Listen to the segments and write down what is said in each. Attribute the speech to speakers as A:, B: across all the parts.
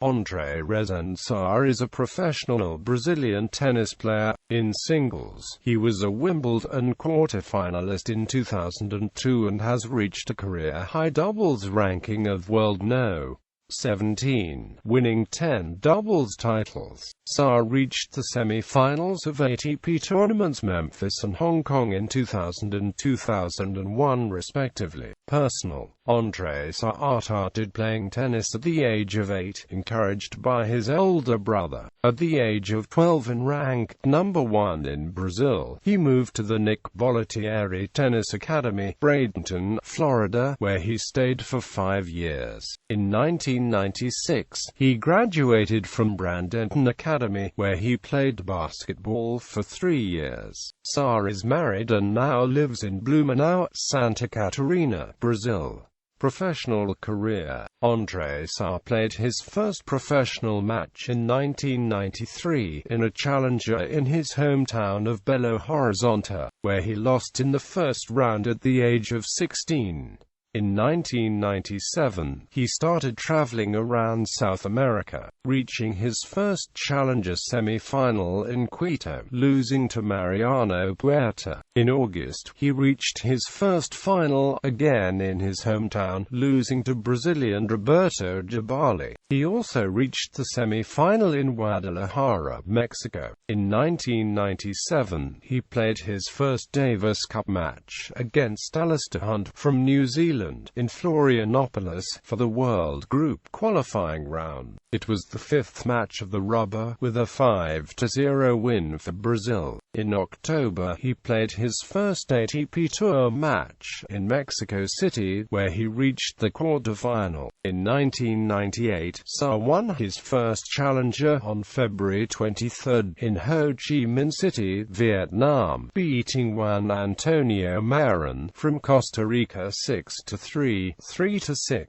A: André Rezende Sá is a professional Brazilian tennis player. In singles, he was a Wimbledon quarterfinalist in 2002 and has reached a career-high doubles ranking of World No.17, winning 10 doubles titles. Sá reached the semi-finals of ATP tournaments Memphis and Hong Kong in 2000 and 2001 respectively. Personal: André Sá started playing tennis at the age of 8, encouraged by his older brother. At the age of 12 and ranked number 1 in Brazil, he moved to the Nick Bollettieri Tennis Academy, Bradenton, Florida, where he stayed for 5 years. In 1996, he graduated from Bradenton Academy, where he played basketball for 3 years. Sá is married and now lives in Blumenau, Santa Catarina, Brazil. Professional career: André Sá played his first professional match in 1993 in a challenger in his hometown of Belo Horizonte, where he lost in the first round at the age of 16. In 1997, he started traveling around South America, reaching his first challenger semi-final in Quito, losing to Mariano Puerta. In August, he reached his first final, again in his hometown, losing to Brazilian Roberto Jabali. He also reached the semi-final in Guadalajara, Mexico. In 1997, he played his first Davis Cup match against Alistair Hunt from New Zealand in Florianopolis for the World Group qualifying round. It was the 5th match of the rubber, with a 5-0 win for Brazil. In October, he played his first ATP Tour match in Mexico City, where he reached the quarterfinal. In 1998, Sá won his first challenger on February 23 in Ho Chi Minh City, Vietnam, beating Juan Antonio Marin from Costa Rica 6-3, 3-6,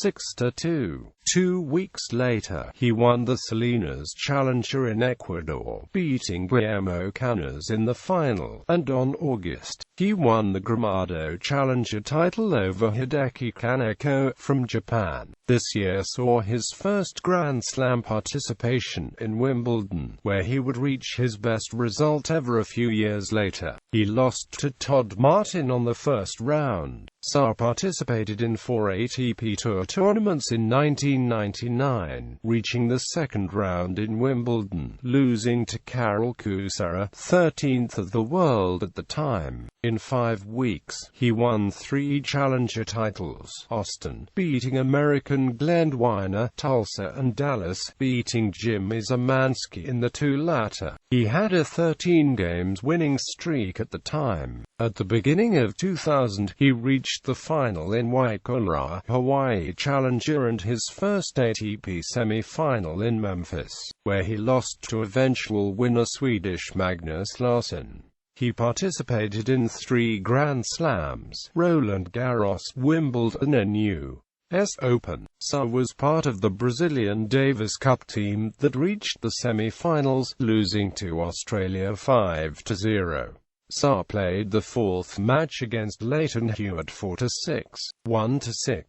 A: 6-2. 2 weeks later, he won the Salinas Challenger in Ecuador, beating Guillermo Canas in the final, and on August, he won the Gramado Challenger title over Hideki Kaneko from Japan. This year saw his first Grand Slam participation in Wimbledon, where he would reach his best result ever a few years later. He lost to Todd Martin on the first round. Sá participated in 4 ATP Tour tournaments in 1999, reaching the second round in Wimbledon, losing to Carol Kusara, 13th of the world at the time. In 5 weeks, he won 3 challenger titles: Austin, beating American Glenn Weiner; Tulsa and Dallas, beating Jimmy Zemansky in the 2 latter. He had a 13 games winning streak at the time. At the beginning of 2000, he reached the final in Waikoloa, Hawaii Challenger and his first ATP semi-final in Memphis, where he lost to eventual winner Swedish Magnus Larsson. He participated in 3 Grand Slams: Roland Garros, Wimbledon and U.S. Open. Sá was part of the Brazilian Davis Cup team that reached the semi-finals, losing to Australia 5-0. Sá played the 4th match against Leighton Hewitt 4-6, 1-6.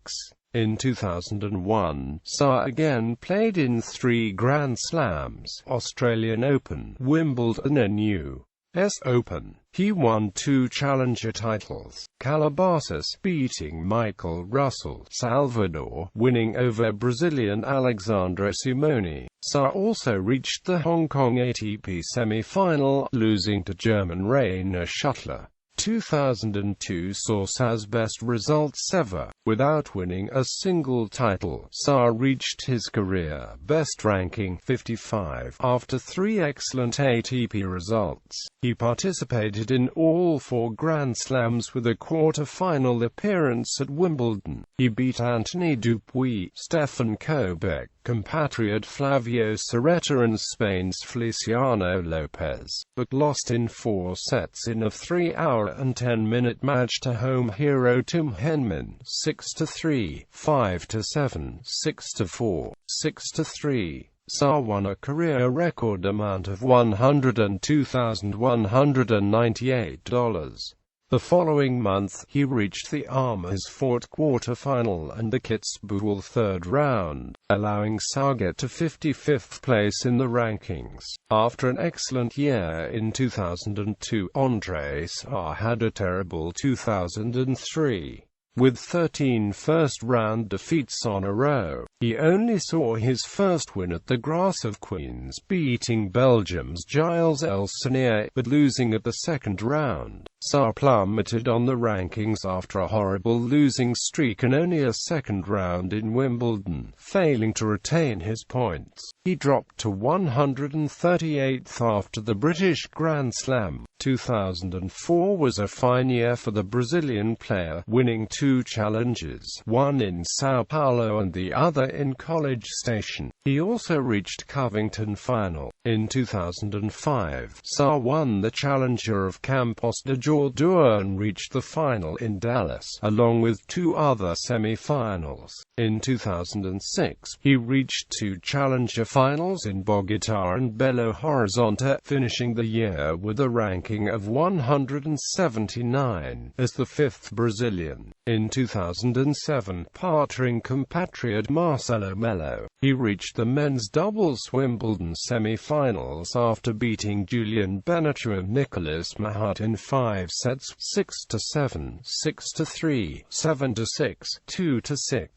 A: In 2001, Sá again played in 3 Grand Slams: Australian Open, Wimbledon and U.S. Open. He won 2 challenger titles: Calabasas, beating Michael Russell; Salvador, winning over Brazilian Alexandre Simoni. Sá also reached the Hong Kong ATP semi-final, losing to German Rainer Schuttler. 2002 saw Sá's best results ever. Without winning a single title, Sá reached his career best ranking 55 after 3 excellent ATP results. He participated in all 4 Grand Slams with a quarter-final appearance at Wimbledon. He beat Anthony Dupuis, Stefan Kobeck, compatriot Flavio Cerreta and Spain's Feliciano Lopez, but lost in 4 sets in a 3-hour and 10-minute match to home hero Tim Henman, 6-3, 5-7, 6-4, 6-3. Sá won a career record amount of $102,198. The following month, he reached the Amersfoort quarter-final and the Kitzbühel third round, allowing Sá get to 55th place in the rankings. After an excellent year in 2002, André Sá had a terrible 2003. With 13 first-round defeats on a row, he only saw his first win at the Grass of Queens, beating Belgium's Gilles Elsonier, but losing at the second round. Sá plummeted on the rankings after a horrible losing streak and only a second round in Wimbledon, failing to retain his points. He dropped to 138th after the British Grand Slam. 2004 was a fine year for the Brazilian player, winning 2 challenges, one in São Paulo and the other in College Station. He also reached Covington final. In 2005, Sá won the Challenger of Campos de Jordão and reached the final in Dallas, along with 2 other semi-finals. In 2006, he reached 2 Challenger finals in Bogotá and Belo Horizonte, finishing the year with a ranking of 179, as the 5th Brazilian. In 2007, partnering compatriot Marcelo Melo, he reached the men's doubles Wimbledon semi-finals after beating Julian Benneteau and Nicolas Mahut in 5 sets, 6-7, 6-3, 7-6, 2-6,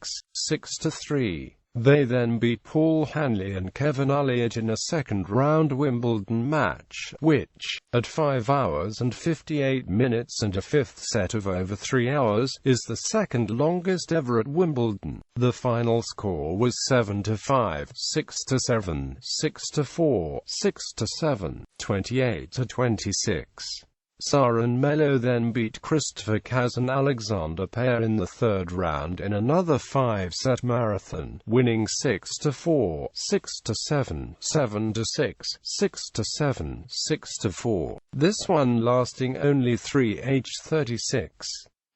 A: 6-3. They then beat Paul Hanley and Kevin Elliott in a second-round Wimbledon match, which, at 5 hours and 58 minutes and a fifth set of over 3 hours, is the second longest ever at Wimbledon. The final score was 7-5, 6-7, 6-4, 6-7, 28-26. Sá and Melo then beat Christopher Caz and Alexander Payer in the third round in another 5-set marathon, winning 6-4, 6-7, 7-6, 6-7, 6-4. This one lasting only 3h36.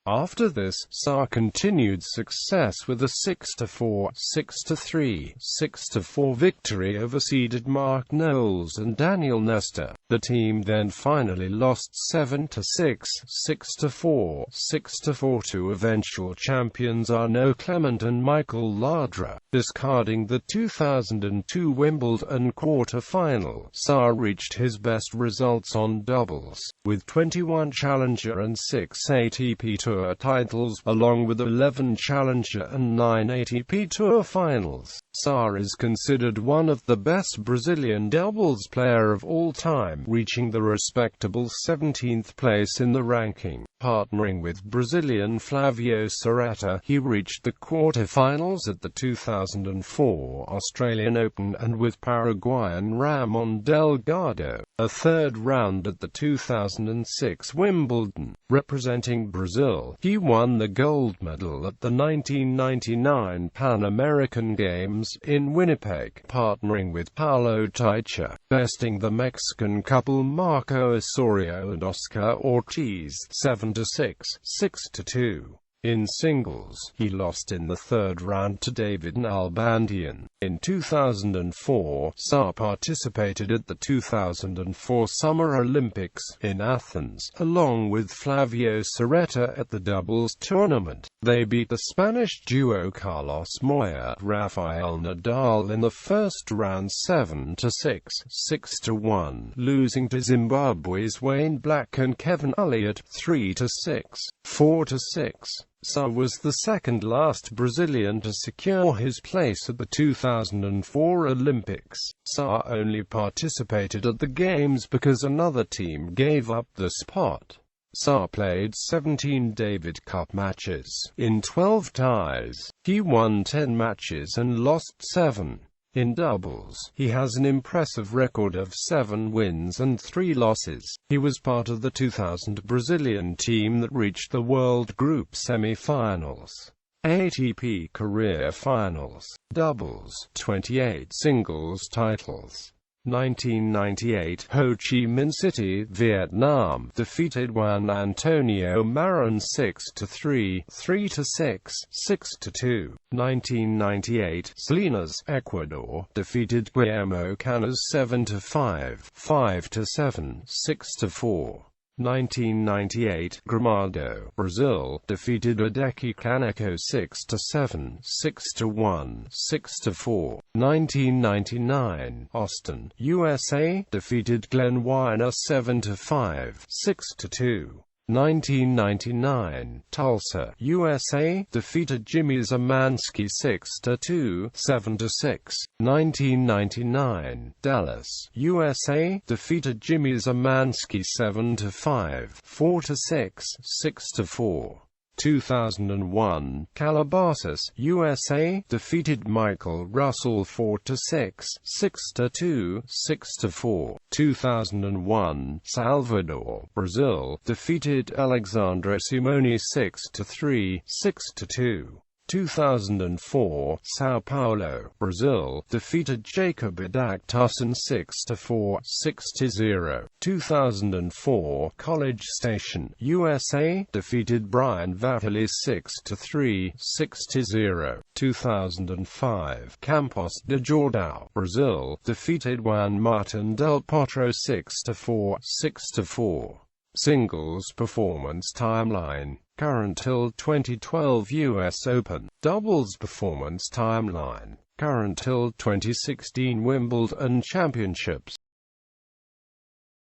A: After this, Sá continued success with a 6-4, 6-3, 6-4 victory over seeded Mark Knowles and Daniel Nestor. The team then finally lost 7-6, 6-4, 6-4 to eventual champions Arnaud Clement and Michael Ladra. Discarding the 2002 Wimbledon quarter-final, Sá reached his best results on doubles, with 21 Challenger and 6 ATP Tour titles, along with 11 Challenger and 9 ATP Tour finals. Sá is considered one of the best Brazilian doubles player of all time, reaching the respectable 17th place in the ranking. Partnering with Brazilian Flavio Serrata, he reached the quarter-finals at the 2004 Australian Open and with Paraguayan Ramon Delgado, a third round at the 2006 Wimbledon. Representing Brazil, he won the gold medal at the 1999 Pan American Games in Winnipeg, partnering with Paulo Teixeira, besting the Mexican couple Marco Osorio and Oscar Ortiz 7-6, 6-2. In singles, he lost in the third round to David Nalbandian. In 2004, Sá participated at the 2004 Summer Olympics in Athens, along with Flavio Serrata at the doubles tournament. They beat the Spanish duo Carlos Moya and Rafael Nadal in the first round 7-6, 6-1, losing to Zimbabwe's Wayne Black and Kevin Elliott 3-6, 4-6. Sá was the second last Brazilian to secure his place at the 2004 Olympics. Sá only participated at the Games because another team gave up the spot. Sá played 17 David Cup matches, in 12 ties. He won 10 matches and lost 7. In doubles, he has an impressive record of 7 wins and 3 losses. He was part of the 2000 Brazilian team that reached the World Group semi-finals, ATP Career Finals, doubles, 28 singles titles. 1998, Ho Chi Minh City, Vietnam, defeated Juan Antonio Marin 6-3, 3-6, 6-2. 1998, Salinas, Ecuador, defeated Guillermo Canas 7-5, 5-7, 6-4. 1998, Gramado, Brazil, defeated Hideki Kaneko 6-7, 6-1, 6-4. 1999, Austin, USA, defeated Glenn Weiner 7-5, 6-2. 1999, Tulsa, USA, defeated Jimmy Zamansky 6-2, 7-6. 1999, Dallas, USA, defeated Jimmy Zamansky 7-5, 4-6, 6-4. 2001, Calabasas, USA, defeated Michael Russell 4-6, 6-2, 6-4. 2001, Salvador, Brazil, defeated Alexandre Simoni 6-3, 6-2. 2004, Sao Paulo, Brazil, defeated Jacob Idaktussen 6-4, 6-0. 2004, College Station, USA, defeated Brian Vatterly 6-3, 6-0. 2005, Campos de Jordão, Brazil, defeated Juan Martin del Potro 6-4, 6-4. Singles performance timeline. Current till 2012 US Open. Doubles performance timeline. Current till 2016 Wimbledon Championships.